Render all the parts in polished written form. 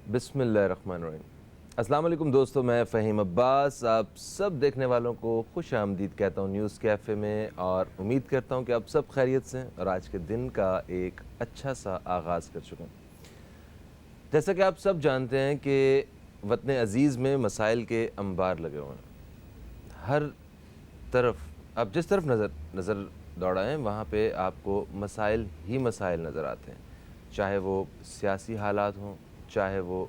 बिस्मिल्लाहिर्रहमानिर्रहीम। अस्सलाम वालेकुम दोस्तों, मैं फ़हीम अब्बास आप सब देखने वालों को खुश आमदीद कहता हूँ न्यूज़ कैफ़े में, और उम्मीद करता हूँ कि आप सब खैरियत से हैं और आज के दिन का एक अच्छा सा आगाज़ कर चुके हैं। जैसा कि आप सब जानते हैं कि वतन अज़ीज़ में मसाइल के अंबार लगे हुए हैं। हर तरफ आप जिस तरफ नज़र दौड़ाएँ वहाँ पे आपको मसाइल ही मसाइल नज़र आते हैं, चाहे वो सियासी हालात हों, चाहे वो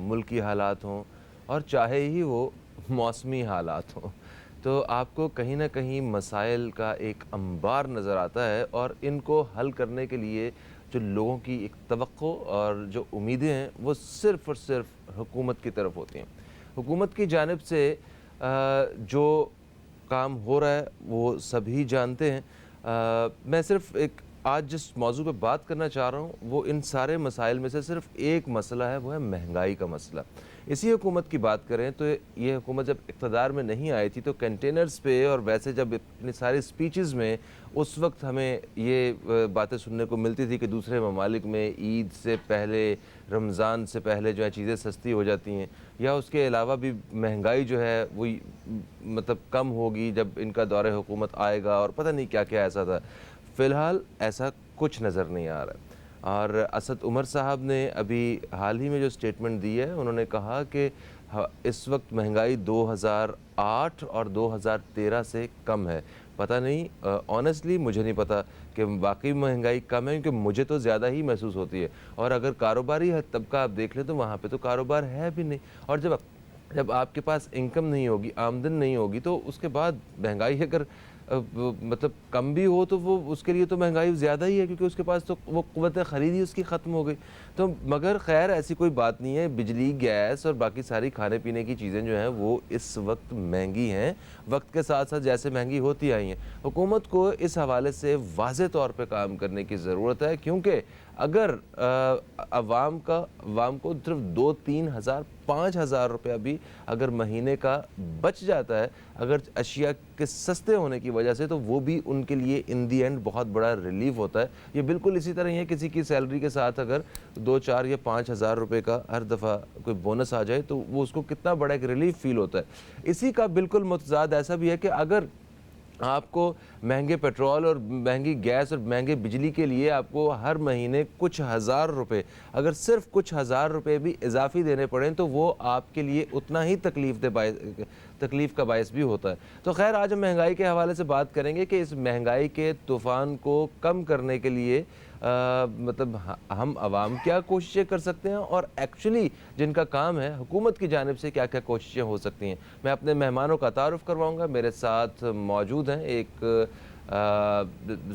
मुल्की हालात हों, और चाहे ही वो मौसमी हालात हों। तो आपको कहीं न कहीं मसाइल का एक अंबार नज़र आता है, और इनको हल करने के लिए जो लोगों की एक तवक्को और जो उम्मीदें हैं वो सिर्फ़ और सिर्फ हुकूमत की तरफ होती हैं। हुकूमत की जानिब से जो काम हो रहा है वो सभी जानते हैं। मैं सिर्फ़ एक आज जिस मौजू पे बात करना चाह रहा हूँ वो इन सारे मसाइल में से सिर्फ़ एक मसला है, वो है महंगाई का मसला। इसी हुकूमत की बात करें तो ये हुकूमत जब इक़्तिदार में नहीं आई थी तो कंटेनर्स पे और वैसे जब इतनी सारी स्पीचेस में उस वक्त हमें ये बातें सुनने को मिलती थी कि दूसरे ममालिक में ईद से पहले, रमज़ान से पहले जो है चीज़ें सस्ती हो जाती हैं, या उसके अलावा भी महंगाई जो है वो मतलब कम होगी जब इनका दौरे हुकूमत आएगा, और पता नहीं क्या क्या ऐसा था। फ़िलहाल ऐसा कुछ नज़र नहीं आ रहा है। और असद उमर साहब ने अभी हाल ही में जो स्टेटमेंट दी है, उन्होंने कहा कि इस वक्त महंगाई 2008 और 2013 से कम है। पता नहीं, ऑनेस्टली मुझे नहीं पता कि वाकई महंगाई कम है, क्योंकि मुझे तो ज़्यादा ही महसूस होती है। और अगर कारोबारी तबका आप देख लें तो वहाँ पे तो कारोबार है भी नहीं, और जब आपके पास इनकम नहीं होगी, आमदन नहीं होगी, तो उसके बाद महंगाई अगर मतलब कम भी हो तो वो उसके लिए तो महंगाई ज़्यादा ही है, क्योंकि उसके पास तो वो क़ुव्वत ख़रीद ही उसकी ख़त्म हो गई। तो मगर ख़ैर ऐसी कोई बात नहीं है, बिजली, गैस और बाकी सारी खाने पीने की चीज़ें जो हैं वो इस वक्त महंगी हैं, वक्त के साथ साथ जैसे महंगी होती आई हैं। हुकूमत को इस हवाले से वाज़ेह तौर पे काम करने की ज़रूरत है, क्योंकि अगर अवाम को सिर्फ 2-3 हज़ार 5,000 रुपया भी अगर महीने का बच जाता है अगर अशिया के सस्ते होने की वजह से, तो वो भी उनके लिए इन दी एंड बहुत बड़ा रिलीफ होता है। ये बिल्कुल इसी तरह ही है, किसी की सैलरी के साथ अगर 2-4 या 5,000 रुपये का हर दफ़ा कोई बोनस आ जाए तो वो उसको कितना बड़ा एक रिलीफ फील होता है। इसी का बिल्कुल मुतज़ाद ऐसा भी है कि अगर आपको महंगे पेट्रोल और महंगी गैस और महंगे बिजली के लिए आपको हर महीने कुछ हज़ार रुपए, अगर सिर्फ कुछ हज़ार रुपए भी इजाफी देने पड़ें तो वो आपके लिए उतना ही तकलीफ़ का बायस भी होता है। तो खैर आज हम महंगाई के हवाले से बात करेंगे कि इस महंगाई के तूफ़ान को कम करने के लिए मतलब हम आवाम क्या कोशिशें कर सकते हैं, और एक्चुअली जिनका काम है हुकूमत की जानिब से क्या क्या कोशिशें हो सकती हैं। मैं अपने मेहमानों का तारुफ़ करवाऊँगा। मेरे साथ मौजूद हैं एक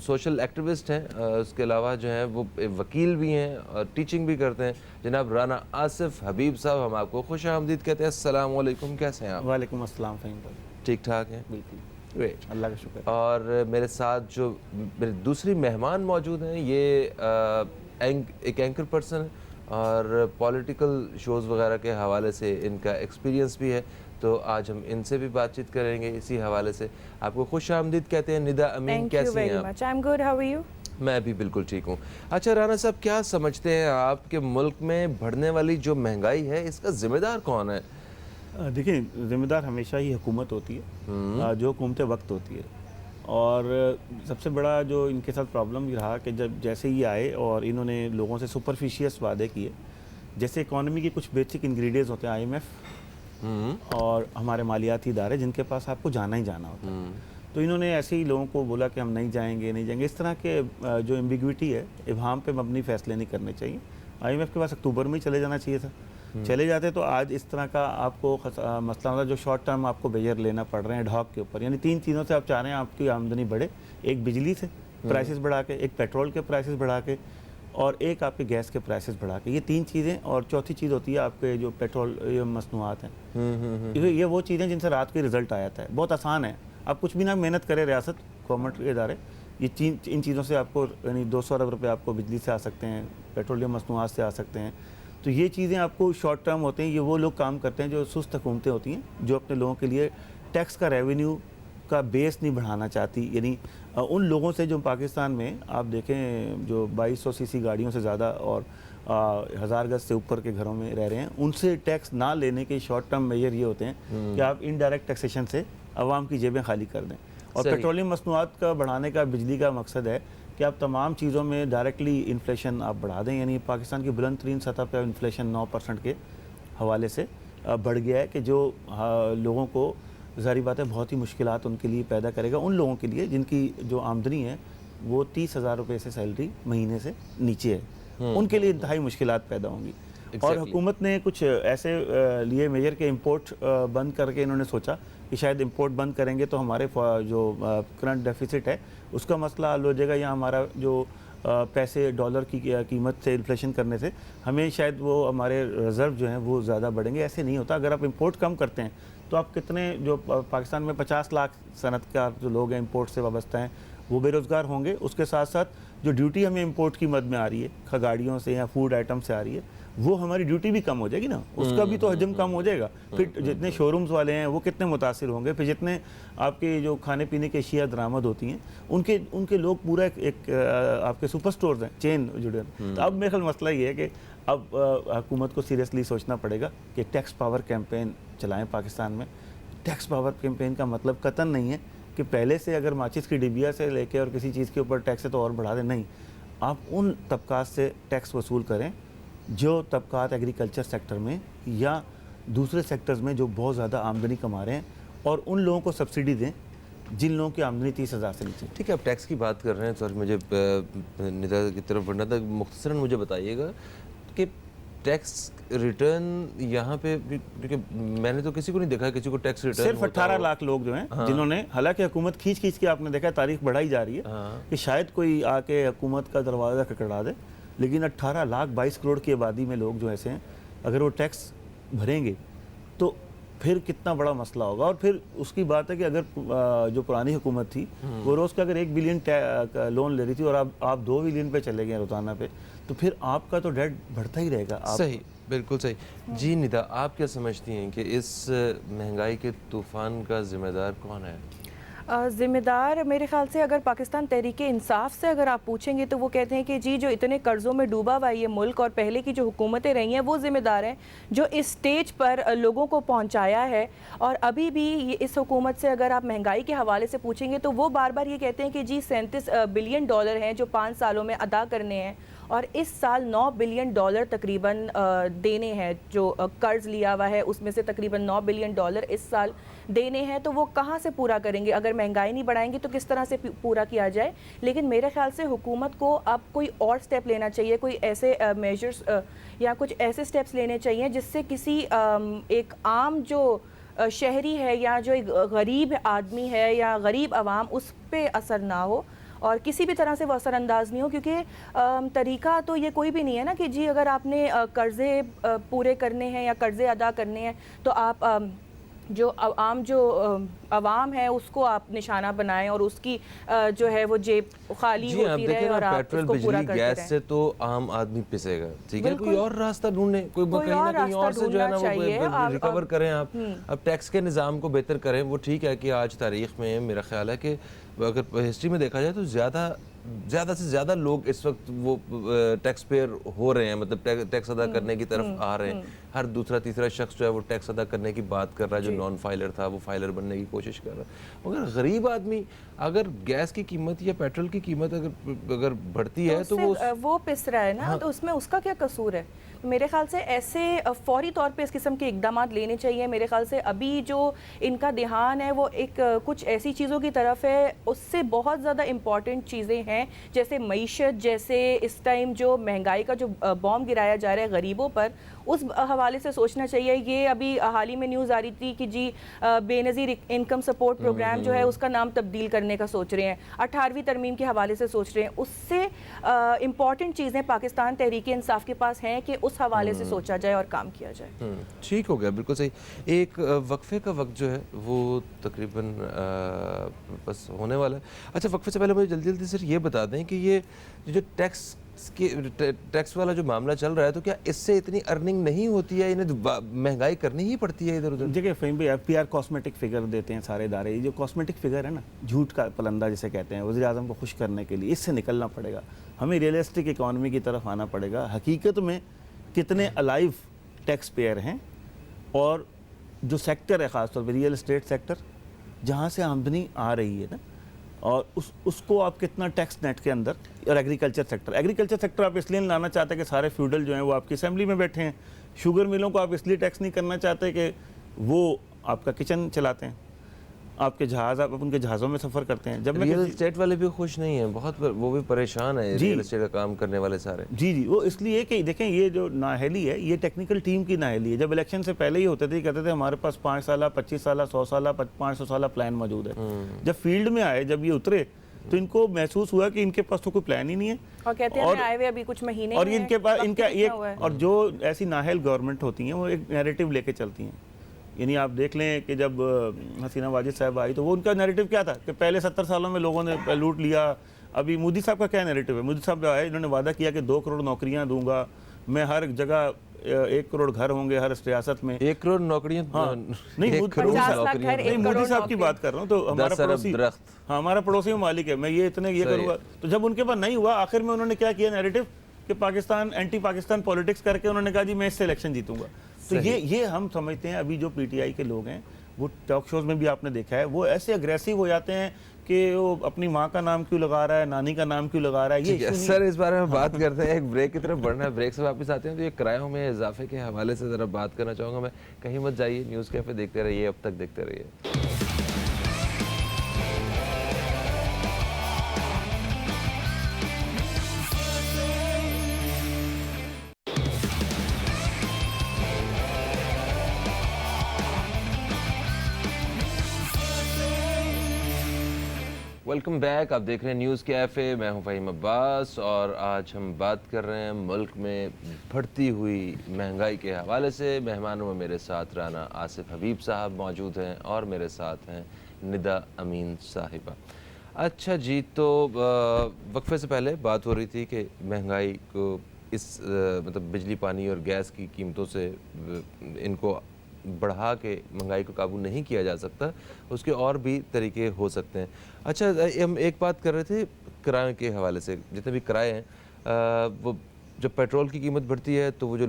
सोशल एक्टिविस्ट हैं, उसके अलावा जो है वो वकील भी हैं और टीचिंग भी करते हैं, जनाब राना आसिफ हबीब साहब। हम आपको खुश आमदीद कहते हैं। अस्सलाम वालेकुम, कैसे हैं आप? वालेकुम अस्सलाम फ़हीम भाई। ठीक ठाक हैं? बिल्कुल, ग्रेट। अल्लाह का शुक्र। और मेरे साथ जो मेरी दूसरी मेहमान मौजूद हैं, ये एक एंकर पर्सन है और पॉलिटिकल शोज़ वगैरह के हवाले से इनका एक्सपीरियंस भी है, तो आज हम इनसे भी बातचीत करेंगे इसी हवाले से। आपको खुश आमदीद कहते हैं। निदा अमीन, कैसी हैं आप? I'm good. How are you? मैं भी बिल्कुल ठीक हूँ। अच्छा राना साहब, क्या समझते हैं आप कि मुल्क में बढ़ने वाली जो महंगाई है इसका ज़िम्मेदार कौन है? देखिए, ज़िम्मेदार हमेशा ही हुकूमत होती है, जो हुकूमत वक्त होती है। और सबसे बड़ा जो इनके साथ प्रॉब्लम ये रहा कि जब जैसे ये आए और इन्होंने लोगों से सुपरफिशियस वादे किए, जैसे इकॉनमी की कुछ बेसिक इंग्रेडिएंट्स होते हैं, IMF और हमारे मालियाती इदारे जिनके पास आपको जाना ही जाना होता है, तो इन्होंने ऐसे ही लोगों को बोला कि हम नहीं जाएंगे। इस तरह के जो एम्बिग्विटी है, इबहाम पे मबनी फ़ैसले नहीं करने चाहिए। IMF के पास अक्टूबर में ही चले जाना चाहिए था। चले जाते तो आज इस तरह का आपको मसला होता, जो शॉर्ट टर्म आपको बेजर लेना पड़ रहे हैं ढॉक के ऊपर। यानी 3 चीज़ों से आप चाह रहे हैं आपकी आमदनी बढ़े, एक बिजली से प्राइसेस बढ़ा के, एक पेट्रोल के प्राइसेस बढ़ा के, और एक आपके गैस के प्राइसेस बढ़ा के। ये 3 चीज़ें, और चौथी चीज़ होती है आपके जो पेट्रोल मसनूआत हैं। ये वो चीज़ें जिनसे रात को रिज़ल्ट आया था। बहुत आसान है, आप कुछ भी ना मेहनत करें, रियासत गवर्नमेंट के इदारे, ये इन चीज़ों से आपको यानी 200 अरब रुपये आपको बिजली से आ सकते हैं, पेट्रोलियम मसनूआत से आ सकते हैं। तो ये चीज़ें आपको शॉर्ट टर्म होते हैं। ये वो लोग काम करते हैं जो सुस्त हुकूमतें होती हैं, जो अपने लोगों के लिए टैक्स का रेवेन्यू का बेस नहीं बढ़ाना चाहती। यानी उन लोगों से जो पाकिस्तान में आप देखें जो 2200 सीसी गाड़ियों से ज़्यादा और 1000 गज से ऊपर के घरों में रह रहे हैं, उनसे टैक्स ना लेने के शॉर्ट टर्म मेजर ये होते हैं कि आप इनडायरेक्ट टैक्सेशन से आवाम की जेबें खाली कर दें। और पेट्रोलियम मसनूआत का बढ़ाने का बिजली का मकसद है कि आप तमाम चीज़ों में डायरेक्टली इन्फ्लेशन आप बढ़ा दें। यानी पाकिस्तान की बुलंद तरीन सतह पर इन्फ्लेशन 9% के हवाले से बढ़ गया है कि जो लोगों को ज़ाहिर बात है बहुत ही मुश्किलात उनके लिए पैदा करेगा, उन लोगों के लिए जिनकी जो आमदनी है वो 30,000 रुपये से सैलरी महीने से नीचे है, उनके लिए इंतहाई मुश्किलात पैदा होंगी। और हुकूमत ने कुछ ऐसे लिए मेजर के इंपोर्ट बंद करके इन्होंने सोचा कि शायद इंपोर्ट बंद करेंगे तो हमारे जो करंट डेफिसिट है उसका मसला हल हो जाएगा, या हमारा जो पैसे डॉलर की कीमत से इन्फ्लेशन करने से हमें शायद वो हमारे रिज़र्व जो हैं वो ज़्यादा बढ़ेंगे। ऐसे नहीं होता। अगर आप इंपोर्ट कम करते हैं तो आप कितने जो पाकिस्तान में 50 लाख सनतकार जो लोग हैं इंपोर्ट से वाबस्ता हैं वो बेरोज़गार होंगे। उसके साथ साथ जो ड्यूटी हमें इंपोर्ट की मद में आ रही है गाड़ियों से या फूड आइटम से आ रही है, वो हमारी ड्यूटी भी कम हो जाएगी ना, उसका भी तो हजम कम हो जाएगा। फिर जितने शोरूम्स वाले हैं वो कितने मुतासिर होंगे, फिर जितने आपके जो खाने पीने की अशिया दरामद होती हैं उनके लोग पूरा एक आपके सुपर स्टोर्स हैं चेन जुड़े हैं। तो अब मेरा ख्याल मसला ये है कि अब हुकूमत को सीरियसली सोचना पड़ेगा कि टैक्स पावर कैंपेन चलाएं पाकिस्तान में। टैक्स पावर कैंपेन का मतलब कतन नहीं है कि पहले से अगर माचिस की डिबिया से लेके और किसी चीज़ के ऊपर टैक्स है तो और बढ़ा दें, नहीं। आप उन तबकात से टैक्स वसूल करें जो तबकात एग्रीकल्चर सेक्टर में या दूसरे सेक्टर्स में जो बहुत ज़्यादा आमदनी कमा रहे हैं, और उन लोगों को सब्सिडी दें जिन लोगों की आमदनी 30,000 से नीचे। ठीक है, आप टैक्स की बात कर रहे हैं सर, मुझे निदा की तरफ बढ़ना था। मुख्तसरन मुझे बताइएगा कि टैक्स रिटर्न यहाँ पे, क्योंकि मैंने तो किसी को नहीं देखा किसी को टैक्स रिटर्न सिर्फ 18 लाख लोग जो हैं जिन्होंने, हालांकि हुकूमत खींच के आपने देखा तारीख बढ़ाई जा रही है कि शायद कोई आके हुकूमत का दरवाज़ा खटखटा दे, लेकिन 18 लाख 22 करोड़ की आबादी में लोग जो ऐसे हैं, अगर वो टैक्स भरेंगे तो फिर कितना बड़ा मसला होगा। और फिर उसकी बात है कि अगर जो पुरानी हुकूमत थी वो रोज़ का अगर 1 बिलियन लोन ले रही थी और आप 2 बिलियन पे चले गए रोज़ाना पे, तो फिर आपका तो डेट बढ़ता ही रहेगा। सही, बिल्कुल सही। जी निदा, आप क्या समझती हैं कि इस महंगाई के तूफ़ान का ज़िम्मेदार कौन है? ज़िम्मेदार मेरे ख़्याल से अगर पाकिस्तान तहरीक इंसाफ से अगर आप पूछेंगे तो वो कहते हैं कि जी जो इतने कर्ज़ों में डूबा हुआ ये मुल्क और पहले की जो हुकूमतें रही हैं वो ज़िम्मेदार हैं जो इस स्टेज पर लोगों को पहुंचाया है। और अभी भी ये इस हुकूमत से अगर आप महंगाई के हवाले से पूछेंगे तो वो बार बार ये कहते हैं कि जी 37 बिलियन डॉलर हैं जो 5 सालों में अदा करने हैं, और इस साल 9 बिलियन डॉलर तकरीबन देने हैं। जो कर्ज़ लिया हुआ है उसमें से तकरीबन 9 बिलियन डॉलर इस साल देने हैं, तो वो कहाँ से पूरा करेंगे? अगर महंगाई नहीं बढ़ाएंगे तो किस तरह से पूरा किया जाए? लेकिन मेरे ख्याल से हुकूमत को अब कोई और स्टेप लेना चाहिए, कोई ऐसे मेजर्स या कुछ ऐसे स्टेप्स लेने चाहिए जिससे किसी एक आम जो शहरी है या जो एक गरीब आदमी है या गरीब आवाम उस पर असर ना हो और किसी भी तरह से वो असरअंदाज नहीं हो। क्योंकि तरीका तो ये कोई भी नहीं है ना कि जी अगर आपने कर्ज़े पूरे करने हैं या कर्ज़े अदा करने हैं तो आप जो आवाम है उसको आप निशाना बनाएं और उसकी जो है वो जेब खाली होती रहे और आप पेट्रोल, उसको पूरा बिजली, करते गैस रहें। से तो आम आदमी पिसेगा, ठीक है, कोई और रास्ता ढूंढें, कोई कहीं ना कहीं और से जो है ना वो रिकवर करें। आप अब टैक्स के निज़ाम को बेहतर करें। वो ठीक है कि आज तारीख़ में मेरा ख्याल है कि अगर हिस्ट्री में देखा जाए तो ज़्यादा से ज़्यादा लोग इस वक्त वो टैक्स पेयर हो रहे हैं, मतलब टैक्स अदा करने की तरफ आ रहे हैं। हर दूसरा तीसरा शख्स जो है वो टैक्स अदा करने की बात कर रहा है, जो नॉन फाइलर था वो फाइलर बनने की कोशिश कर रहा है। मगर गरीब आदमी अगर गैस की कीमत या पेट्रोल की कीमत अगर बढ़ती है तो वो पिस रहा है ना। तो उसमें उसका क्या कसूर है? मेरे ख्याल से ऐसे फौरी तौर पे इस किस्म के इकदाम लेने चाहिए। मेरे ख्याल से अभी जो इनका ध्यान है वो एक कुछ ऐसी चीज़ों की तरफ है, उससे बहुत ज़्यादा इम्पॉर्टेंट चीज़ें हैं जैसे मईशत, जैसे इस टाइम जो महंगाई का जो बॉम्ब गिराया जा रहा है गरीबों पर, उस हवाले से सोचना चाहिए। ये अभी हाल ही में न्यूज़ आ रही थी कि जी बेनज़ीर इनकम सपोर्ट प्रोग्राम जो है उसका नाम तब्दील करने का सोच रहे हैं, 18वीं तरमीम के हवाले से सोच रहे हैं। उससे इम्पॉर्टेंट चीज़ें पाकिस्तान तहरीक इंसाफ के पास हैं कि उस हवाले से सोचा जाए और काम किया जाए। ठीक हो गया, बिल्कुल सही। एक वक्फे का वक्त जो है वो तकरीबन बस होने वाला है। अच्छा, वक्फे से पहले मुझे जल्दी जल्दी सिर्फ ये बता दें कि ये जो टैक्स टैक्स वाला जो मामला चल रहा है, तो क्या इससे इतनी अर्निंग नहीं होती है, इन्हें महंगाई करनी ही पड़ती है इधर उधर? देखिए फ़हीम भाई, PR कॉस्मेटिक फिगर देते हैं सारे इदारे। ये जो कॉस्मेटिक फिगर है ना, झूठ का पलंदा जिसे कहते हैं, वज़ीर आज़म को खुश करने के लिए इससे निकलना पड़ेगा। हमें रियलिस्टिक इकॉनमी की तरफ आना पड़ेगा। हकीकत में कितने अलाइव टैक्स पेयर हैं, और जो सेक्टर है ख़ासतौर पर रियल एस्टेट सेक्टर, जहाँ से आमदनी आ रही है ना, और उसको आप कितना टैक्स नेट के अंदर, और एग्रीकल्चर सेक्टर आप इसलिए नहीं लाना चाहते कि सारे फ्यूडल जो हैं वो आपकी असेंबली में बैठे हैं। शुगर मिलों को आप इसलिए टैक्स नहीं करना चाहते कि वो आपका किचन चलाते हैं, आपके जहाज़, आप उनके जहाज़ों में सफ़र करते हैं। जब मैं रियल एस्टेट वाले भी खुश नहीं हैं, बहुत वो भी परेशान है, रियल एस्टेट का काम करने वाले सारे। जी, वो इसलिए कि देखें, ये जो नाअहली है, ये टेक्निकल टीम की नाअहली है। जब इलेक्शन से पहले ही होते थे, कहते थे हमारे पास 5 साल, 25 साल, 100 साल, 500 साल प्लान मौजूद है। जब फील्ड में आए, जब ये उतरे, तो इनको महसूस हुआ कि इनके पास तो कोई प्लान ही नहीं है, और कहते हैं आए हुए अभी कुछ महीने और इनके पास इनका एक, और जो ऐसी नाअहल गवर्नमेंट होती हैं वो एक नैरेटिव लेके चलती हैं। यानी आप देख लें कि जब हसीना वाजिद साहब आई, तो वो उनका नैरेटिव क्या था कि पहले 70 सालों में लोगों ने लूट लिया। अभी मोदी साहब का क्या नैरेटिव है? मोदी साहब आए, इन्होंने वादा किया कि 2 करोड़ नौकरियां दूंगा मैं, हर जगह 1 करोड़ घर होंगे हर रियासत में। 1 करोड़ नौकरियां? हाँ, नहीं, मोदी साहब की बात कर रहा हूँ। तो हमारा पड़ोसी, हाँ, हमारा पड़ोसी मालिक है, मैं ये इतने ये करूँगा। तो जब उनके पास नहीं हुआ, आखिर में उन्होंने क्या किया नैरेटिव कि पाकिस्तान, एंटी पाकिस्तान पॉलिटिक्स करके उन्होंने कहा जी मैं इससे इलेक्शन जीतूंगा। तो ये हम समझते हैं। अभी जो PTI के लोग हैं, वो टॉक शोज में भी आपने देखा है, वो ऐसे अग्रेसिव हो जाते हैं कि वो अपनी माँ का नाम क्यों लगा रहा है, नानी का नाम क्यों लगा रहा है। ये सर, इस बारे में बात करते हैं, एक ब्रेक की तरफ बढ़ना है। ब्रेक से वापस आते हैं तो ये किरायों में इजाफे के हवाले से ज़रा बात करना चाहूँगा मैं। कहीं मत जाइए, न्यूज़ कैफे देखते रहिए, अब तक देखते रहिए। वेलकम बैक, आप देख रहे हैं न्यूज़ कैफ़े। मैं हूं फ़हीम अब्बास, और आज हम बात कर रहे हैं मुल्क में बढ़ती हुई महंगाई के हवाले से। मेहमानों में मेरे साथ राना आसिफ हबीब साहब मौजूद हैं, और मेरे साथ हैं निदा अमीन साहिबा। अच्छा जी, तो वक्फे से पहले बात हो रही थी कि महंगाई को मतलब बिजली, पानी और गैस की कीमतों से इनको बढ़ा के महंगाई को काबू नहीं किया जा सकता, उसके और भी तरीके हो सकते हैं। अच्छा, हम एक बात कर रहे थे किराए के हवाले से। जितने भी किराए हैं, वो जब पेट्रोल की कीमत बढ़ती है तो वो जो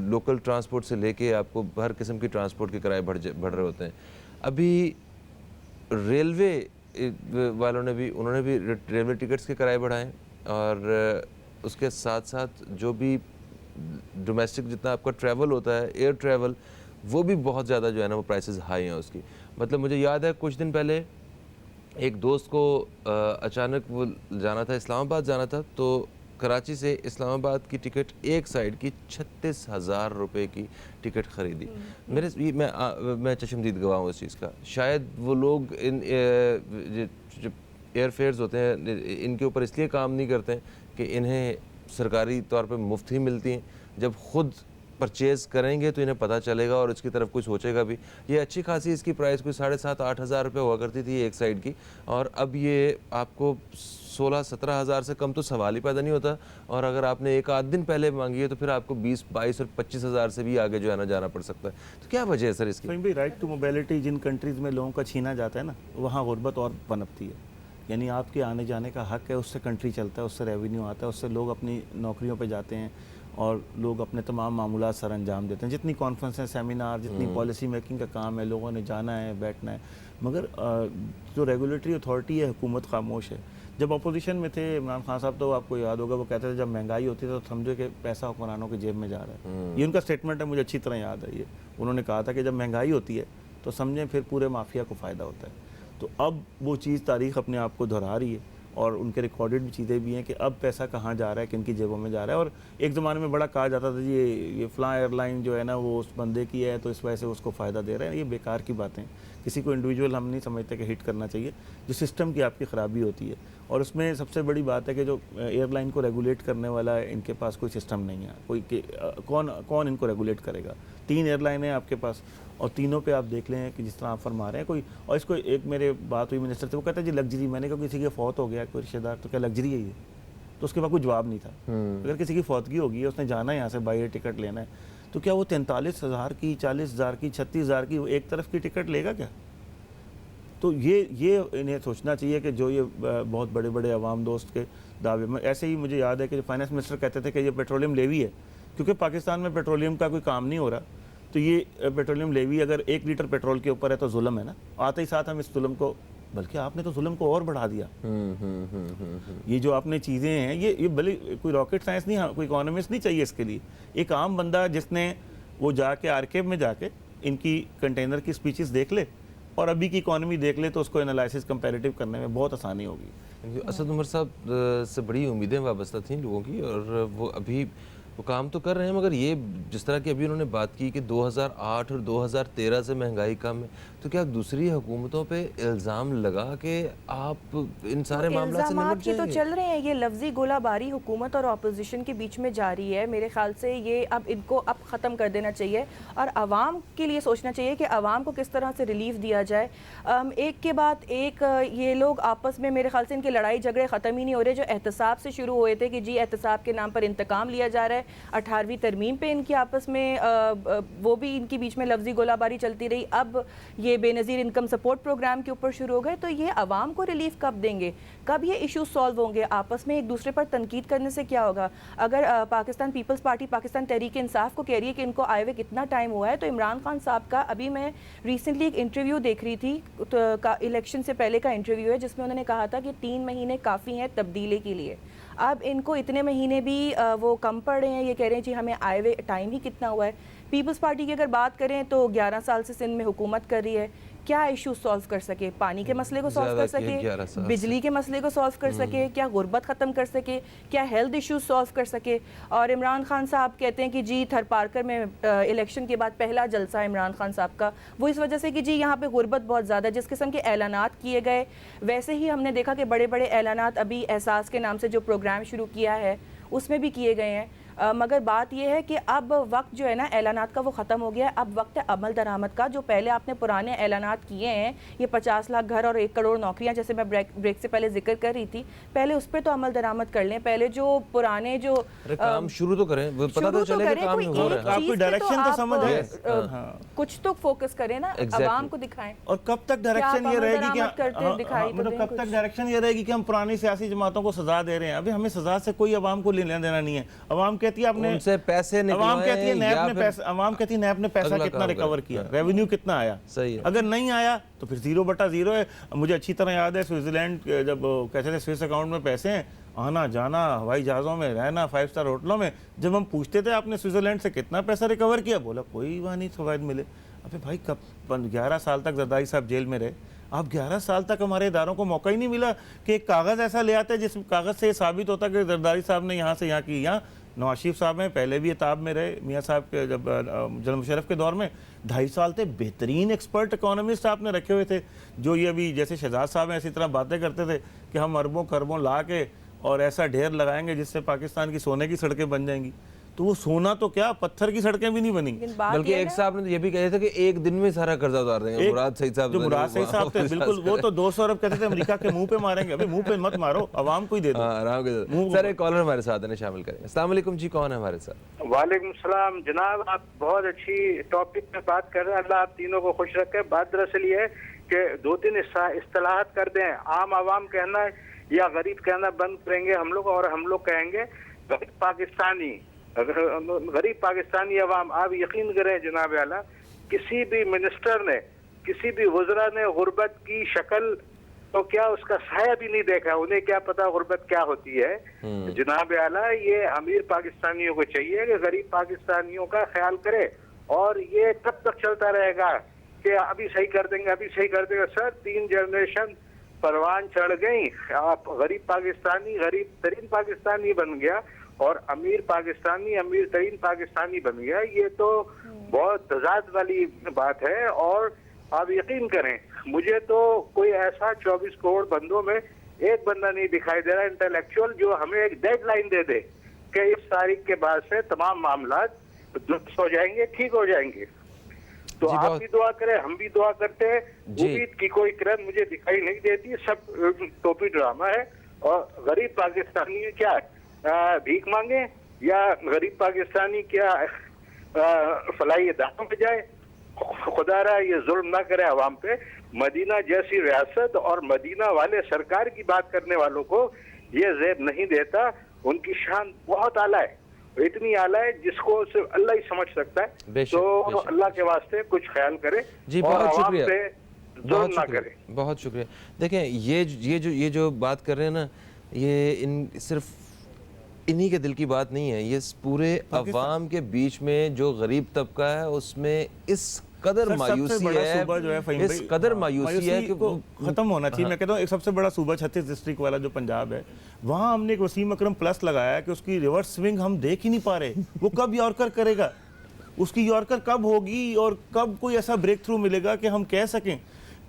लोकल ट्रांसपोर्ट से लेके आपको हर किस्म की ट्रांसपोर्ट के किराए बढ़ रहे होते हैं। अभी रेलवे वालों ने भी, उन्होंने भी रेलवे टिकट्स के किराए बढ़ाएं, और उसके साथ साथ जो भी डोमेस्टिक जितना आपका ट्रैवल होता है, एयर ट्रैवल, वो भी बहुत ज़्यादा जो है ना वो प्राइसेस हाई हैं उसकी। मतलब मुझे याद है कुछ दिन पहले एक दोस्त को अचानक वो जाना था, इस्लामाबाद जाना था, तो कराची से इस्लामाबाद की टिकट एक साइड की 36,000 रुपये की टिकट ख़रीदी। मैं चशमदीद गवाह हूँ इस चीज़ का। शायद वो लोग इन जो एयर फेयर्स होते हैं, इनके ऊपर इसलिए काम नहीं करते हैं कि इन्हें सरकारी तौर पे मुफ्त ही मिलती हैं। जब खुद परचेज़ करेंगे तो इन्हें पता चलेगा और इसकी तरफ कोई सोचेगा भी। ये अच्छी खासी इसकी प्राइस कोई 7,500-8 हज़ार रुपये हुआ करती थी एक साइड की, और अब ये आपको 16-17 हज़ार से कम तो सवाल ही पैदा नहीं होता। और अगर आपने एक आध दिन पहले मांगी है तो फिर आपको 20-22 और 25 हज़ार से भी आगे जो है ना जाना पड़ सकता है। तो क्या वजह है सर इसकी? राइट टू मोबिलिटी जिन कंट्रीज़ में लोगों का छीना जाता है ना, वहाँ गुर्बत और पनपती है। यानी आपके आने जाने का हक है, उससे कंट्री चलता है, उससे रेवेन्यू आता है, उससे लोग अपनी नौकरियों पे जाते हैं और लोग अपने तमाम मामूलात सर अंजाम देते हैं। जितनी कॉन्फ्रेंसें, सेमिनार, जितनी पॉलिसी मेकिंग का काम है, लोगों ने जाना है, बैठना है, मगर जो रेगुलेटरी अथॉरिटी है, हुकूमत खामोश है। जब अपोजिशन में थे इमरान खान साहब, तो आपको याद होगा वो कहते थे जब महंगाई होती है तो समझो कि पैसा हुक्मरानों की जेब में जा रहा है। ये उनका स्टेटमेंट है, मुझे अच्छी तरह याद है। ये उन्होंने कहा था कि जब महंगाई होती है तो समझें फिर पूरे माफिया को फ़ायदा होता है। तो अब वो चीज़ तारीख़ अपने आप को दोहरा रही है, और उनके रिकॉर्डेड भी चीज़ें भी हैं कि अब पैसा कहाँ जा रहा है, किन की जेबों में जा रहा है। और एक ज़माने में बड़ा कहा जाता था जी ये फ़लाँ एयरलाइन जो है ना वो उस बंदे की है तो इस वजह से उसको फ़ायदा दे रहे हैं। ये बेकार की बातें, किसी को इंडिविजुअल हम नहीं समझते कि हिट करना चाहिए। जो सिस्टम की आपकी ख़राबी होती है, और उसमें सबसे बड़ी बात है कि जो एयरलाइन को रेगुलेट करने वाला है, इनके पास कोई सिस्टम नहीं है। कौन इनको रेगुलेट करेगा? 3 एयरलाइन है आपके पास, और तीनों पे आप देख लें कि जिस तरह आप फरमा रहे हैं कोई। और इसको एक मेरे बात हुई मिनिस्टर से, वो कहता है जी लग्जरी। मैंने कहा किसी के फौत हो गया कोई रिश्तेदार, तो क्या लग्जरी है ये? तो उसके बाद कोई जवाब नहीं था। अगर किसी की फौतगी होगी है, उसने जाना है यहाँ से बाई एयर टिकट लेना है, तो क्या वो 43,000 की, 40,000 की, 36,000 की एक तरफ की टिकट लेगा क्या? तो ये इन्हें सोचना चाहिए कि जो ये बहुत बड़े बड़े अवाम दोस्त के दावे में, ऐसे ही मुझे याद है कि फाइनेंस मिनिस्टर कहते थे कि ये पेट्रोलियम लेवी है, क्योंकि पाकिस्तान में पेट्रोलियम का कोई काम नहीं हो रहा, तो ये पेट्रोलियम लेवी अगर 1 लीटर पेट्रोल के ऊपर है तो जुल्म है ना। आते ही साथ हम इस जुल्म को, बल्कि आपने तो जुल्म को और बढ़ा दिया। ये जो आपने चीज़ें हैं, ये भले कोई रॉकेट साइंस नहीं, कोई इकोनॉमिस्ट नहीं चाहिए इसके लिए। एक आम बंदा जिसने वो जाके आर्काइव में जाके इनकी कंटेनर की स्पीचेस देख ले और अभी की इकोनॉमी देख ले, तो उसको एनालिसिस कंपैरेटिव करने में बहुत आसानी होगी। असद उमर साहब से बड़ी उम्मीदें वाबस्ता थी लोगों की, और वो अभी वो काम तो कर रहे हैं, मगर ये जिस तरह की अभी उन्होंने बात की कि 2008 और 2013 से महंगाई कम है, तो क्या दूसरी हुकूमतों पे इल्ज़ाम लगा कि आप इन सारे मामलों से निपट की तो जाएंगे? चल रहे हैं, ये लफ्जी गोलाबारी हुकूमत और अपोजिशन के बीच में जारी है। मेरे ख्याल से ये अब इनको अब ख़त्म कर देना चाहिए और आवाम के लिए सोचना चाहिए कि आवाम को किस तरह से रिलीफ दिया जाए। एक के बाद एक ये लोग आपस में, मेरे ख्याल से इनके लड़ाई झगड़े ख़त्म ही नहीं हो रहे। जो एहतसाब से शुरू हुए थे कि जी एहतसाब के नाम पर इंतकाम लिया जा रहा है, 18वीं तरमीम पे इनकी आपस में वो भी इनके बीच में लफ्जी गोलाबारी चलती रही। अब ये बेनज़ीर इनकम सपोर्ट प्रोग्राम के ऊपर शुरू हो गए, तो ये आवाम को रिलीफ कब देंगे, कब ये इशू सॉल्व होंगे? आपस में एक दूसरे पर तनकीद करने से क्या होगा? अगर पाकिस्तान पीपल्स पार्टी, पाकिस्तान तहरीक इंसाफ को कह रही है कि इनको आए हुए कितना टाइम हुआ है, तो इमरान खान साहब का अभी मैं रिसेंटली एक इंटरव्यू देख रही थी, तो इलेक्शन से पहले का इंटरव्यू है, जिसमें उन्होंने कहा था कि 3 महीने काफ़ी हैं तब्दीली के लिए। अब इनको इतने महीने भी वो कम पड़ रहे हैं। ये कह रहे हैं जी हमें आए हुए टाइम ही कितना हुआ है। पीपल्स पार्टी की अगर बात करें तो 11 साल से सिंध में हुकूमत कर रही है, क्या इशू सॉल्व कर सके? पानी के मसले को सॉल्व कर सके, बिजली के मसले को सॉल्व कर सके, क्या गुर्बत ख़त्म कर सके, क्या हेल्थ इश्यूज सॉल्व कर सके? और इमरान खान साहब कहते हैं कि जी थर पार्कर में इलेक्शन के बाद पहला जलसा है इमरान खान साहब का, वो इस वजह से कि जी यहाँ पे गुर्बत बहुत ज़्यादा। जिस किस्म के ऐलानात किए गए, वैसे ही हमने देखा कि बड़े बड़े ऐलानात अभी एहसास के नाम से जो प्रोग्राम शुरू किया है उसमें भी किए गए हैं। मगर बात यह है कि अब वक्त जो है ना ऐलानात का वो ख़त्म हो गया है। अब वक्त है अमल दरामद का। जो पहले आपने पुराने ऐलानात किए हैं, ये 50 लाख घर और 1 करोड़ नौकरियां, जैसे मैं ब्रेक से पहले जिक्र कर रही थी, पहले उस पर तो अमल दरामद कर लें। पहले जो पुराने जो काम शुरू तो करें, वो पता तो चले कि काम हो रहा है, आपकी डायरेक्शन तो समझ है, कुछ तो फोकस करें ना, आवाम को दिखाएं। और कब तक डायरेक्शन ये रहेगी कि मतलब कब तक डायरेक्शन ये रहेगी कि हम पुरानी सियासी जमातों को सजा दे रहे हैं? अभी हमें सजा से कोई आवाम को लेना देना नहीं है। आवाम कहती है आपने उनसे पैसे निकलवाए, आवाम कहती है नैब ने पैसा कितना रिकवर किया, रेवेन्यू कितना आया। सही है। अगर नहीं आया तो फिर 0/0 है। मुझे अच्छी तरह याद है स्विट्जरलैंड जब कहते थे स्विस अकाउंट में पैसे हैं, आना जाना, हवाई जहाज़ों में रहना, 5 स्टार होटलों में, जब हम पूछते थे आपने स्विट्जरलैंड से कितना पैसा रिकवर किया, बोला कोई वहाँ नहीं फवायद मिले। अबे भाई कब 11 साल तक जरदारी साहब जेल में रहे, आप 11 साल तक हमारे इदारों को मौका ही नहीं मिला कि एक कागज़ ऐसा ले आते जिस कागज़ से साबित होता कि जरदारी साहब ने यहाँ से यहाँ की। यहाँ नवाज शरीफ साहब हैं, पहले भी एताब में रहे, मियाँ साहब के जब जनरल मुशर्रफ के दौर में 2.5 साल थे, बेहतरीन एक्सपर्ट इकोनॉमिस्ट आपने रखे हुए थे, जो ये अभी जैसे शहजाद साहब हैं इसी तरह बातें करते थे कि हम अरबों खरबों ला के और ऐसा ढेर लगाएंगे जिससे पाकिस्तान की सोने की सड़कें बन जाएंगी। तो वो सोना तो क्या, पत्थर की सड़कें भी नहीं बनेंगी। बल्कि एक साहब ने तो ये भी कहा था कि एक दिन में सारा कर्जा उतार देंगे। मुराद सईद साहब, जो मुराद सईद साहब थे, बिल्कुल, वो तो 200 अरब कहते थे अमेरिका के मुंह पे मारेंगे। अभी मुंह पे मत मारो, आवाम को ही दे दो। आराम के सर, एक कॉलर हमारे साथ है, शामिल करें। अस्सलाम वालेकुम जी, कौन है हमारे साथ? वालेकुम सलाम जनाब, आप बहुत अच्छी टॉपिक में बात कर रहे हैं। अल्लाह आप तीनों को खुश रखे। बात दरअसल ये है कि 2-3 इस्तिलाहात कर दें। आम आवाम कहना या गरीब कहना बंद करेंगे हम लोग, और हम लोग कहेंगे गरीब पाकिस्तानी। गरीब पाकिस्तानी अवाम, आप यकीन करें जनाब आला, किसी भी मिनिस्टर ने, किसी भी वज़रा ने गुर्बत की शक्ल तो क्या उसका साया भी नहीं देखा। उन्हें क्या पता गुर्बत क्या होती है। जनाब आला, ये अमीर पाकिस्तानियों को चाहिए कि गरीब पाकिस्तानियों का ख्याल करे। और ये कब तक चलता रहेगा कि अभी सही कर देंगे, अभी सही कर देंगे? सर, 3 जनरेशन परवान चढ़ गई। आप गरीब पाकिस्तानी गरीब तरीन पाकिस्तानी बन गया और अमीर पाकिस्तानी अमीर तरीन पाकिस्तानी बन गया। ये तो बहुत तजाद वाली बात है। और आप यकीन करें, मुझे तो कोई ऐसा 24 करोड़ बंदों में एक बंदा नहीं दिखाई दे रहा इंटेलेक्चुअल जो हमें एक डेडलाइन दे दे कि इस तारीख के बाद से तमाम मामला दुरुस्त हो जाएंगे, ठीक हो जाएंगे। तो आप भी दुआ करें, हम भी दुआ करते हैं। उम्मीद की कोई किरण मुझे दिखाई नहीं देती। सब टोपी ड्रामा है और गरीब पाकिस्तानी क्या भीख मांगे, या गरीब पाकिस्तानी क्या फलाई दांतों पे जाए? खुदारा ये जुल्म ना करे अवाम पे। मदीना जैसी रियासत और मदीना वाले सरकार की बात करने वालों को ये ज़ेब नहीं देता। उनकी शान बहुत आला है, इतनी आला है जिसको सिर्फ अल्लाह ही समझ सकता है। बेशक, तो बेशक। अल्लाह के वास्ते कुछ ख्याल करे जी, और बहुत अवाम शुक्रिया। पे जुल्म बहुत ना शुक्रिया, करे। बहुत शुक्रिया। देखें, ये जो बात कर रहे हैं ना, ये सिर्फ इन्हीं के दिल की बात नहीं है, ये पूरे अवाम के बीच में जो गरीब तबका है उसमें इस कदर सर, सबसे मायूसी बड़ा है, सूबा जो है फ़हीम इस भाई, कदर मायूसी है कि को खत्म होना चाहिए। मैं कहता हूँ एक सबसे बड़ा सूबा 36 डिस्ट्रिक्ट वाला जो पंजाब है, वहाँ हमने एक वसीम अकरम प्लस लगाया है कि उसकी रिवर्स स्विंग हम देख ही नहीं पा रहे। वो कब यॉर्कर करेगा, उसकी यॉर्कर कब होगी और कब कोई ऐसा ब्रेक थ्रू मिलेगा कि हम कह सकें।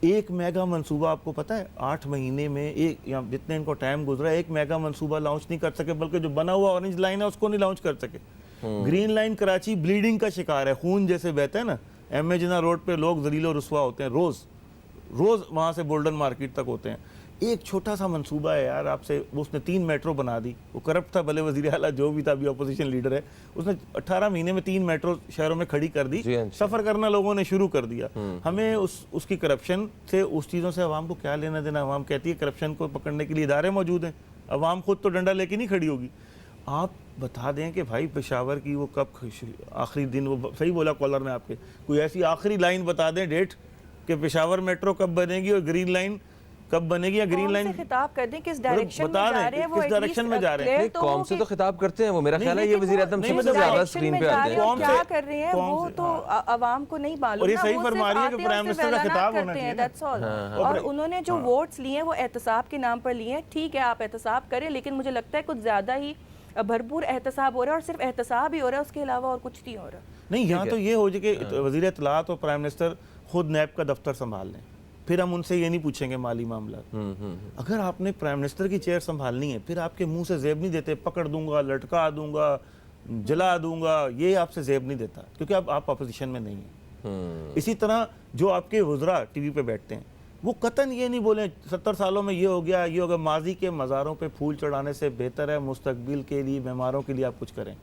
एक मेगा मंसूबा, आपको पता है 8 महीने में एक, या जितने इनको टाइम गुजरा, एक मेगा मंसूबा लॉन्च नहीं कर सके, बल्कि जो बना हुआ ऑरेंज लाइन है उसको नहीं लॉन्च कर सके। ग्रीन लाइन कराची ब्लीडिंग का शिकार है, खून जैसे बहता है ना। एम.ए. जिन्ना रोड पे लोग जलीलो रुस्वा होते हैं, रोज वहाँ से गोल्डन मार्केट तक होते हैं। एक छोटा सा मंसूबा है यार, आपसे उसने 3 मेट्रो बना दी। वो करप्ट था भले वज़ीर आला जो भी था, अभी अपोजिशन लीडर है, उसने 18 महीने में 3 मेट्रो शहरों में खड़ी कर दी। सफ़र करना लोगों ने शुरू कर दिया। हमें उसकी करप्शन से, उस चीज़ों से अवाम को क्या लेना देना। अवाम कहती है करप्शन को पकड़ने के लिए इदारे मौजूद हैं, अवाम खुद तो डंडा लेके नहीं खड़ी होगी। आप बता दें कि भाई पेशावर की वो कब आखिरी दिन, वो सही बोला कॉलर ने आपके, कोई ऐसी आखिरी लाइन बता दें डेट कि पेशावर मेट्रो कब बनेगी और ग्रीन लाइन कब बनेगी, या ग्रीन लाइन खिताब कर दें किस डायरेक्शन में बता जा रहे हैं, वो किस डायरेक्शन में जा रहे हैं। कौम से तो खिताब करते हैं वो, मेरा ख्याल है ये वज़ीर आज़म सबसे ज़्यादा स्क्रीन पे आते हैं। क्या कर रहे हैं वो तो अवाम को नहीं मालूम। और ये सही फरमा रही है कि प्राइम मिनिस्टर का खिताब होना चाहिए, दैट्स ऑल। और उन्होंने जो वोट्स लिए हैं वो एहतसाब के नाम पर लिए हैं। ठीक है, आप एहतसाब करें, लेकिन मुझे लगता है कुछ ज़्यादा ही भरपूर एहतसाब हो रहा है, और सिर्फ एहतसाब ही हो रहा है, उसके अलावा और कुछ नहीं हो रहा। नहीं, यहाँ तो ये हो जाए कि वज़ीर इत्तलात और प्राइम मिनिस्टर खुद नैब का दफ्तर संभाल लें, फिर हम उनसे ये नहीं पूछेंगे माली मामला। अगर आपने प्राइम मिनिस्टर की चेयर संभालनी है, फिर आपके मुंह से जेब नहीं देते, पकड़ दूंगा, लटका दूंगा, जला दूंगा, ये आपसे जेब नहीं देता, क्योंकि अब आप अपोजिशन में नहीं है। इसी तरह जो आपके वज़रा टीवी पे बैठते हैं, वो कतन ये नहीं बोले 70 सालों में ये हो गया, ये हो गया। माजी के मज़ारों पे फूल चढ़ाने से बेहतर है मुस्तकबिल के लिए, बीमारों के लिए आप कुछ करें।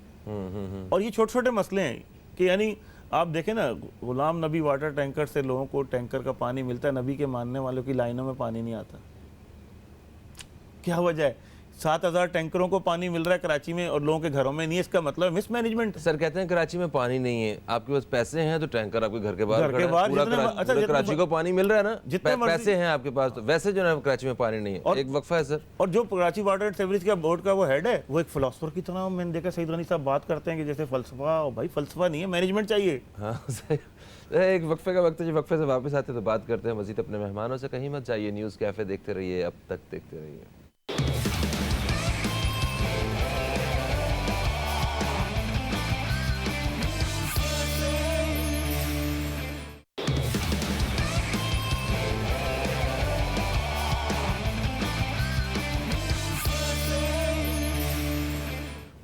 और ये छोटे छोटे मसले हैं कि यानी आप देखें ना, गुलाम नबी वाटर टैंकर से लोगों को टैंकर का पानी मिलता है, नबी के मानने वालों की लाइनों में पानी नहीं आता। क्या वजह है? 7,000 टैंकरों को पानी मिल रहा है कराची में और लोगों के घरों में नहीं है। इसका मतलब मिसमैनेजमेंट। सर कहते हैं कराची में पानी नहीं है, आपके पास पैसे हैं तो टैंकर आपके घर के बाहर खड़ा है। पूरा कराची को पानी मिल रहा है ना, जितने पैसे हैं आपके पास, तो वैसे जो है कराची में पानी नहीं है। एक वक्फा है सर। और जो कराची वाटर एंड सीवरेज का बोर्ड का वो हेड है, वो एक फिलोसफर की तरह, मैंने देखा सईद गनी साहब बात करते हैं कि जैसे फलसफा। और भाई फलसफा नहीं है, मैनेजमेंट चाहिए। हाँ सही। एक वक्फे का वक्त है, जो वक्फे से वापस आते तो बात करते हैं मजीद अपने मेहमानों से। कहीं मत जाइए, न्यूज़ कैफ़े देखते रहिए, अब तक देखते रहिए।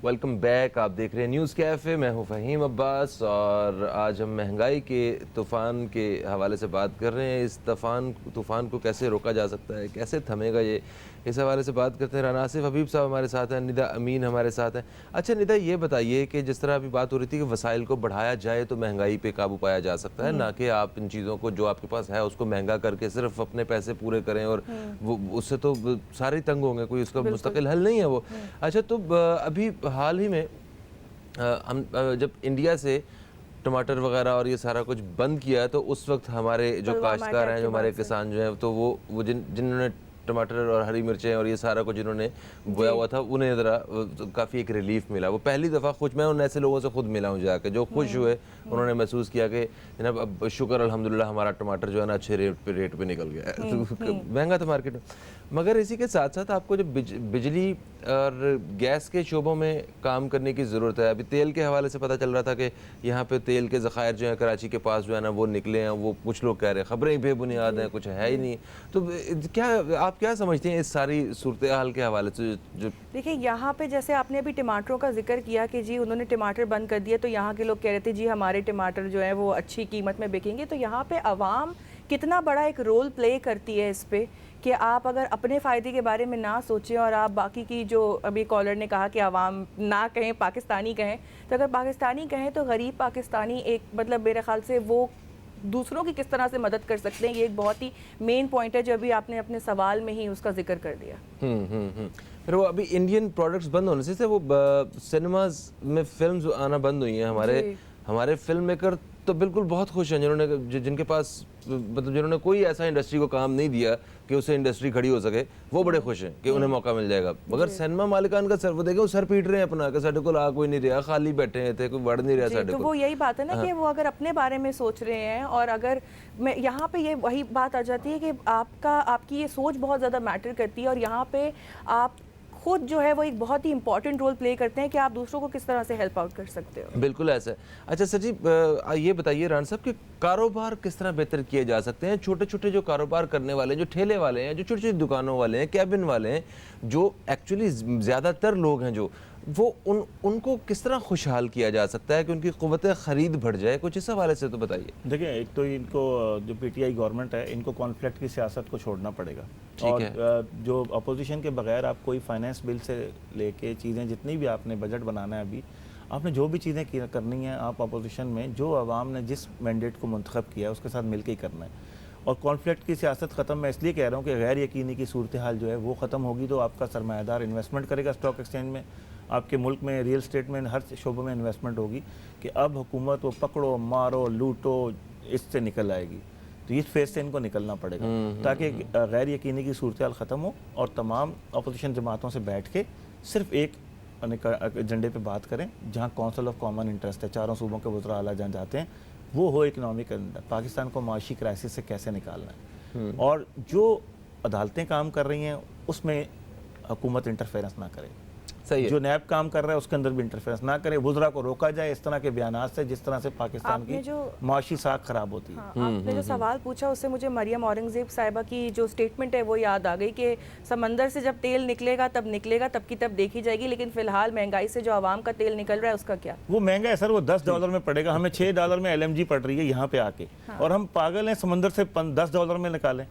वेलकम बैक, आप देख रहे हैं न्यूज़ कैफ़े। मैं हूं फ़हीम अब्बास और आज हम महंगाई के तूफ़ान के हवाले से बात कर रहे हैं। इस तूफ़ान को कैसे रोका जा सकता है, कैसे थमेगा ये, इस हवाले से बात करते हैं। राना आसिफ हबीब साहब हमारे साथ हैं, निदा अमीन हमारे साथ हैं। अच्छा निदा, ये बताइए कि जिस तरह अभी बात हो रही थी कि वसाइल को बढ़ाया जाए तो महंगाई पे काबू पाया जा सकता है, ना कि आप इन चीज़ों को जो आपके पास है उसको महंगा करके सिर्फ अपने पैसे पूरे करें, और वो उससे तो सारे तंग होंगे, कोई उसका मुस्तकिल हल नहीं है वो। अच्छा, तो अभी हाल ही में हम जब इंडिया से टमाटर वगैरह और ये सारा कुछ बंद किया, तो उस वक्त हमारे जो काश्तकार हैं, जो हमारे किसान जो हैं, तो वो जिन्होंने टमाटर और हरी मिर्चें और ये सारा कुछ जिन्होंने बोया हुआ था, उन्हें ज़रा काफ़ी एक रिलीफ मिला। वो पहली दफ़ा खुश, मैं उन ऐसे लोगों से खुद मिला हूँ जाके, जो खुश हुए, उन्होंने महसूस किया कि जनाब अब शुक्र अल्हम्दुलिल्लाह हमारा टमाटर जो है ना अच्छे रेट पे निकल गया है। तो महंगा था मार्केट में। मगर इसी के साथ साथ आपको जब बिजली और गैस के शोबों में काम करने की ज़रूरत है। अभी तेल के हवाले से पता चल रहा था कि यहाँ पे तेल के ज़खायर जो हैं कराची के पास जो है ना वो निकले हैं, वो कुछ लोग कह रहे हैं ख़बरें बेबुनियाद हैं, कुछ है ही नहीं। तो क्या आप क्या समझते हैं इस सारी सूरत हाल के हवाले से? जो देखिए, यहाँ पे जैसे आपने अभी टमाटरों का जिक्र किया कि जी उन्होंने टमाटर बंद कर दिया, तो यहाँ के लोग कह रहे थे जी हमारे टमाटर जो है वो अच्छी कीमत में बिकेंगे। तो यहाँ पे अवाम कितना बड़ा एक रोल प्ले करती है इस पे कि आप अगर अपने फ़ायदे के बारे में ना सोचें और आप बाकी की, जो अभी कॉलर ने कहा कि आवाम ना कहें, पाकिस्तानी कहें, तो अगर पाकिस्तानी कहें तो गरीब पाकिस्तानी एक मतलब मेरे ख्याल से वो दूसरों की किस तरह से मदद कर सकते हैं, ये एक बहुत ही मेन पॉइंट है जो अभी आपने अपने सवाल में ही उसका जिक्र कर दिया। फिर वो अभी इंडियन प्रोडक्ट्स बंद होने से वो सिनेमाज में फिल्म्स आना बंद हुई हैं। हमारे फिल्म मेकर तो बिल्कुल बहुत खुश हैं जिन्होंने जिनके पास मतलब जिन्होंने कोई ऐसा इंडस्ट्री को काम नहीं दिया कि उसे इंडस्ट्री खड़ी हो सके, वो बड़े खुश हैं कि उन्हें मौका मिल जाएगा। मगर सिनेमा मालिकान का सर वो देखें, वो सर पीट रहे हैं अपना कि साढ़े को आ कोई नहीं रहा, खाली बैठे हैं थे, कोई बढ़ नहीं रहा साढ़े तो को। वो यही बात है ना कि वो अगर अपने बारे में सोच रहे हैं, और अगर मैं यहाँ पे ये वही बात आ जाती है कि आपकी ये सोच बहुत ज़्यादा मैटर करती है, और यहाँ पे आप खुद जो है वो एक बहुत ही इंपॉर्टेंट रोल प्ले करते हैं कि आप दूसरों को किस तरह से हेल्प आउट कर सकते हो। बिल्कुल ऐसा है। अच्छा सर जी, ये बताइए राना साहब कि कारोबार किस तरह बेहतर किए जा सकते हैं? छोटे छोटे जो कारोबार करने वाले हैं, जो ठेले वाले हैं, जो छोटी छोटी दुकानों वाले हैं, कैबिन वाले हैं, जो एक्चुअली ज़्यादातर लोग हैं जो वो उनको किस तरह खुशहाल किया जा सकता है कि उनकी क़ुव्वत ख़रीद बढ़ जाए? कुछ इस हवाले से तो बताइए। देखिए, एक तो इनको जो पीटीआई गवर्नमेंट है, इनको कॉन्फ्लिक्ट की सियासत को छोड़ना पड़ेगा। और जो अपोजिशन के बगैर आप कोई फाइनेंस बिल से लेके चीज़ें जितनी भी आपने बजट बनाना है, अभी आपने जो भी चीज़ें करनी है, आप अपोजिशन में जो आवाम ने जिस मैंडेट को मुंतखब किया है उसके साथ मिल के ही करना है। और कॉन्फ्लिक्ट की सियासत ख़त्म मैं इसलिए कह रहा हूँ कि गैर यकीनी की सूरत हाल जो है वो ख़त्म होगी तो आपका सरमायादार इन्वेस्टमेंट करेगा स्टॉक एक्सचेंज में, आपके मुल्क में रियल स्टेट में हर शोबे में इन्वेस्टमेंट होगी कि अब हुकूमत वो पकड़ो मारो लूटो इससे निकल आएगी। तो इस फेज से इनको निकलना पड़ेगा ताकि गैर यकीनी की सूरत हाल ख़त्म हो और तमाम अपोजिशन जमातों से बैठ के सिर्फ एक एजेंडे पे बात करें जहाँ काउंसिल ऑफ कॉमन इंटरेस्ट है, चारों सूबों के वज़रा आला जहाँ जाते हैं, वो हो इकनॉमिक अंदर पाकिस्तान को माशी क्राइसिस से कैसे निकालना है। और जो अदालतें काम कर रही हैं उसमें हुकूमत इंटरफेरेंस ना करे, सही है। जो नैब काम कर रहा है उसके अंदर भी इंटरफेरेंस ना करे, वुज़रा को रोका जाए इस तरह के बयानात से जिस तरह से पाकिस्तान की माशी साख खराब होती है। आपने जो सवाल पूछा उससे मुझे मरियम औरंगज़ेब साहिबा की जो स्टेटमेंट है वो याद आ गई कि समंदर से जब तेल निकलेगा तब की तब देखी जाएगी, लेकिन फिलहाल महंगाई से जो आवाम का तेल निकल रहा है उसका क्या? वो महंगा है सर, वो $10 में पड़ेगा, हमें $6 में LMG पड़ रही है यहाँ पे आके। और हम पागल हैं समंदर से $10 में निकालें।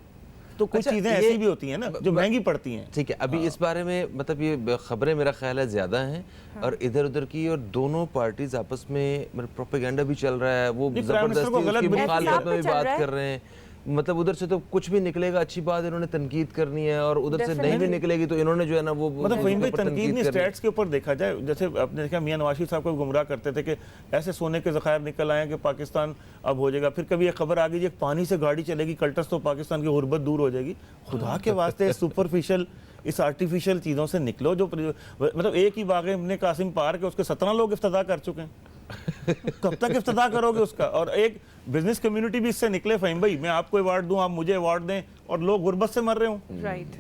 तो कुछ अच्छा, चीज़ें ऐसी भी होती हैं ना जो महंगी पड़ती हैं। ठीक है, अभी इस बारे में मतलब ये खबरें मेरा ख्याल है ज़्यादा हैं और इधर उधर की, और दोनों पार्टीज आपस में मतलब प्रोपेगेंडा भी चल रहा है, वो ज़बरदस्ती उसकी मुखालफत में भी बात कर रहे हैं। मतलब उधर से तो कुछ भी निकलेगा अच्छी बात इन्होंने तनकीद करनी है, और उधर से नहीं भी निकलेगी तो इन्होंने जो है ना वो मतलब वहीं पे तनकीद नहीं, स्टैट्स के ऊपर देखा जाए, जैसे आपने देखा मियां नवाज शरीफ साहब को गुमराह करते थे कि ऐसे सोने के ज़खायर निकल आए कि पाकिस्तान अब हो जाएगा, फिर कभी एक खबर आ गई कि पानी से गाड़ी चलेगी कल्टस तो पाकिस्तान की गुर्बत दूर हो जाएगी। खुदा के वास्ते सुपरफिशियल इस आर्टिफिशियल चीज़ों से निकलो। जो मतलब एक ही बाग़ इब्ने कासिम पार्क है उसके 17 लोग इफ्तिताह कर चुके हैं, कब तक इफ्तिताह करोगे उसका? और एक बिजनेस कम्युनिटी भी इससे निकले, फ़हीम भाई मैं आपको अवार्ड दूं आप मुझे अवार्ड दें और लोग गुर्बत से मर रहे हों, राइट,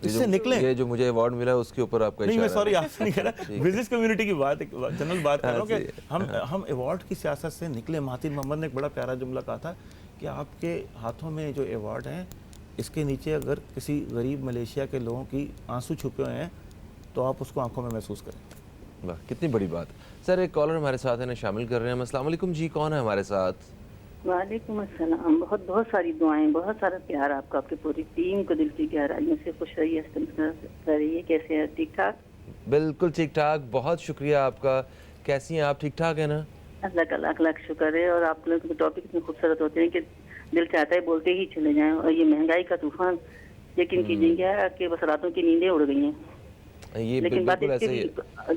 इससे निकले। ये जो मुझे अवार्ड मिला उसके ऊपर आपका नहीं, मैं सॉरी आपसे नहीं कह रहा, बिजनेस कम्युनिटी की बात जनरल बात कर रहा हूँ कि हम अवार्ड की सियासत से निकले। महातिर मोहम्मद ने एक बड़ा प्यारा जुमला कहा था कि आपके हाथों में जो अवार्ड हैं इसके नीचे अगर किसी गरीब मलेशिया के लोगों की आंसू छुपे हुए हैं तो आप उसको आंखों में महसूस करें। वाह, कितनी बड़ी बात। सर एक कॉलर हमारे साथ है, शामिल कर रहे हैं। अस्सलाम वालेकुम जी, कौन है हमारे साथ? वालेकुम अस्सलाम। बहुत बहुत सारी दुआएं, बहुत सारा प्यार आपका, आपकी पूरी टीम को दिल की गहराइयों से खुश रहिए, रहिए। कैसे हैं? ठीक ठाक? बिल्कुल ठीक ठाक, बहुत शुक्रिया आपका। कैसी हैं आप? ठीक ठाक है ना? अल्लाह का लाख लाख शुक्र है। और आप लोग के टॉपिक इतने खूबसूरत होते हैं कि दिल चाहता है बोलते ही चले जाएं। और ये महंगाई का तूफान, यकीन कीजिए क्या कि बस रातों की नींदें उड़ गई हैं। ये लेकिन बात ऐसे ही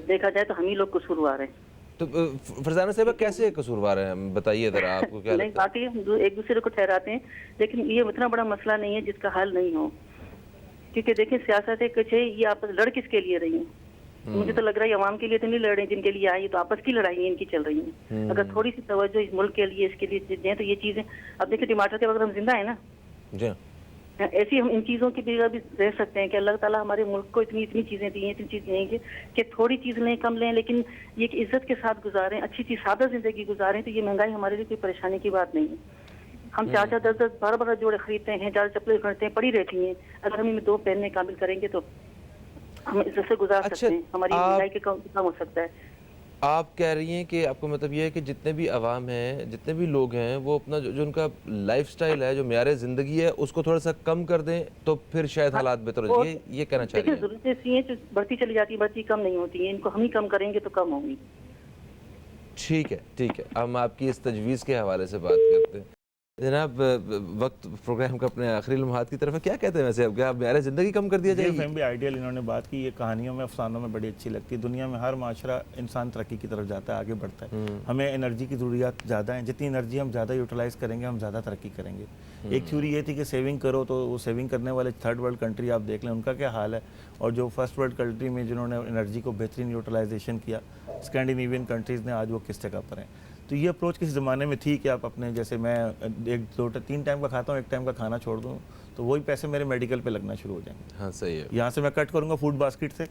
देखा जाए तो हम ही लोग कसूरवार हैं। तो फरजाना साहिबा कैसे कसूरवार हैं, बताइए जरा, आपको क्या नहीं, लगता है? बाकी हम एक दूसरे को ठहराते हैं, लेकिन ये इतना बड़ा मसला नहीं है जिसका हल नहीं हो। क्योंकि देखिए सियासत है कुछ है, ये आपस लड़ किसके लिए रही है? मुझे तो लग रहा है अवाम के लिए तो नहीं लड़ रहे, जिनके लिए आई तो आपस की लड़ाई इनकी चल रही है। अगर थोड़ी सी तवज्जो इस मुल्क के लिए इसके लिए दें तो ये चीजें, अब देखिए टमाटर के बगैर हम जिंदा है ना, जी ऐसी हम इन चीज़ों की भी रह सकते हैं कि अल्लाह ताला हमारे मुल्क को इतनी चीज़ें दी हैं, इतनी चीज़ें देंगे कि थोड़ी चीज़ लें कम लें, लेकिन ये कि इज्जत के साथ गुजारें, अच्छी चीज़ सादा ज़िंदगी गुजारें। तो ये महंगाई हमारे लिए कोई परेशानी की बात नहीं है। हम 4-4 10-10 12-12 जोड़े खरीदते हैं, 4 चप्पलें खरीदते हैं, पड़ी रहती हैं। अगर हम इनमें 2 पहनने काबिल करेंगे तो हम इज्जत से गुजार सकते हैं, हमारी महंगाई के कम हो सकता है। आप कह रही हैं कि आपका मतलब ये है कि जितने भी अवाम हैं, जितने भी लोग हैं, वो अपना जो उनका लाइफस्टाइल है, जो म्यार ज़िंदगी है, उसको थोड़ा सा कम कर दें तो फिर शायद हालात बेहतर हो जाए, ये कहना चाह रही देखिए हैं? जरूरतें ऐसी हैं जो बढ़ती चली जाती है, बढ़ती कम नहीं होती हैं, इनको हम ही कम करेंगे तो कम होंगी। ठीक है, ठीक है। हम आपकी इस तजवीज़ के हवाले से बात करते हैं। जनाब, वक्त प्रोग्राम का अपने आखिरी लम्हात की तरफ है, क्या कहते हैं वैसे अब, क्या म्यार ज़िंदगी कम कर दिया ये जाएगी? फहम भी आइडियल इन्होंने बात की, ये कहानियों में, अफसानों में बड़ी अच्छी लगती है। दुनिया में हर माशरा इंसान तरक्की की तरफ जाता है, आगे बढ़ता है। हमें एनर्जी की ज़रूरियात ज़्यादा हैं, जितनी एनर्जी हम ज़्यादा यूटिलाइज़ करेंगे हम ज़्यादा तरक्की करेंगे। एक थ्योरी ये थी कि सेविंग करो, तो वो सेविंग करने वाले थर्ड वर्ल्ड कंट्री आप देख लें उनका क्या हाल है, और जो फर्स्ट वर्ल्ड कंट्री में जिन्होंने एनर्जी को बेहतरीन यूटिलाइजेशन किया, स्कैंडिनेवियन कंट्रीज़ ने, आज वो किस जगह पर हैं। तो ये अप्रोच किसी ज़माने में थी कि आप अपने, जैसे मैं 1-2-3 टाइम का खाता हूँ, एक टाइम का खाना छोड़ दूँ तो वही पैसे मेरे मेडिकल पे लगना शुरू हो जाएंगे। हाँ, सही है। यहाँ से मैं कट करूँगा फूड बास्केट से,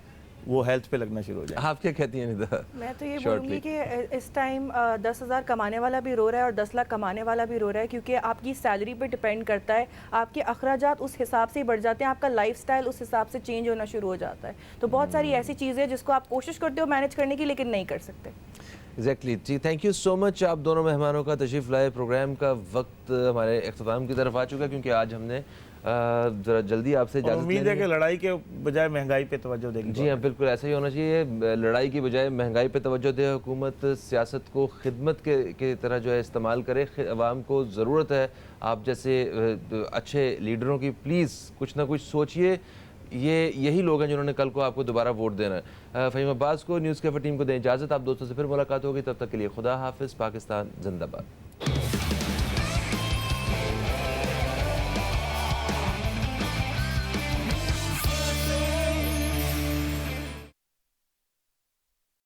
वो हेल्थ पे लगना शुरू हो जाएगा। आप क्या कहती हैं निदा? मैं तो ये Shortly. बोलूँगी कि इस टाइम 10,000 कमाने वाला भी रो रहा है और 10 लाख कमाने वाला भी रो रहा है, क्योंकि आपकी सैलरी पे डिपेंड करता है, आपके अखराजात उस हिसाब से ही बढ़ जाते हैं, आपका लाइफस्टाइल उस हिसाब से चेंज होना शुरू हो जाता है। तो बहुत सारी ऐसी चीज़ें हैं जिसको आप कोशिश करते हो मैनेज करने की, लेकिन नहीं कर सकते। एग्जैक्टली जी, थैंक यू सो मच आप दोनों मेहमानों का तशरीफ़ लाए। प्रोग्राम का वक्त हमारे अख्ताम की तरफ आ चुका है, क्योंकि आज हमने ज़रा जल्दी आपसे और इजाज़त उम्मीद है लेनी कि है। लड़ाई के बजाय महंगाई पे तवज्जो देगी। जी हाँ, बिल्कुल ऐसा ही होना चाहिए। लड़ाई की बजाय महंगाई पे तवज्जो दे हुकूमत, सियासत को खिदमत के तरह जो है इस्तेमाल करे। अवाम को ज़रूरत है आप जैसे अच्छे लीडरों की। प्लीज़ कुछ ना कुछ सोचिए, यही लोग हैं जिन्होंने कल को आपको दोबारा वोट देना है। फ़हीम अब्बास को, न्यूज़ कैफ़े टीम को दें इजाज़त। आप दोस्तों से फिर मुलाकात होगी, तब तक के लिए खुदा हाफिज़। पाकिस्तान जिंदाबाद।